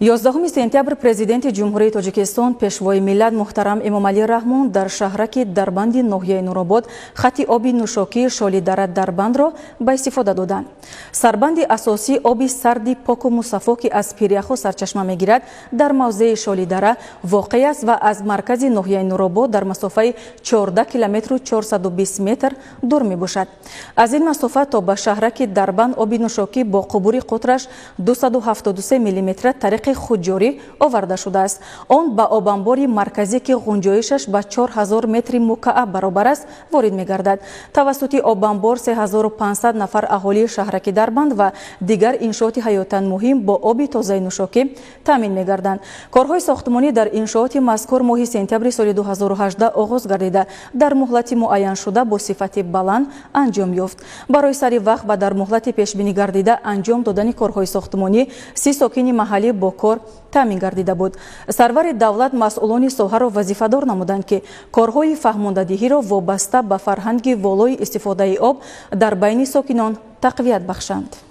11 сентябр президенти ҷумҳурии Тоҷикистон пешвои миллат муҳтарам Эмомалӣ Раҳмон дар шаҳраки Дарбанди ноҳияи Нуробод хатти оби нӯшокии Шолидара Дарбандро ба истифода доданд. Сарбанди асосии оби сарди поку мусаффо ки аз Пиряху сарчашма мегирад дар мавзеи Шолидара воқеъ аст ва аз маркази ноҳияи Нуробод дар масофаи 14 километру 420 метр дур мебошад. Аз ин масофа то ба шаҳраки Дарбанд оби нӯшокӣ бо қубури қутраш 273 миллиметр тариқи худҷорӣ оварда шудааст. Он ба обанбори марказӣ ки ғунҷоишаш ба 4000 метри мукааб баробар аст ворид мегардад. тавассути обанбор 3500 нафар аҳолии шаҳраки Дарбанд ва дигар иншооти ҳаётан муҳим бо оби тозаи нӯшокӣ таъмин мегарданд. корҳои сохтмонӣ дар иншооти мазкур моҳи сентябри соли 2018 оғоз гардида дар муҳлати муайяншуда бо сифати баланд анҷом ёфт. барои сари вақт ва дар муҳлати пешбинӣ гардида анҷом додани корҳои сохтмонӣ 30 сокини маҳаллӣ бо кор таъмин гардида буд. сарвари давлат масъулони соҳаро вазифадор намуданд ки корҳои фаҳмондадиҳиро вобаста ба фарҳанги волои истифодаи об дар байни сокинон тақвият бахшанд.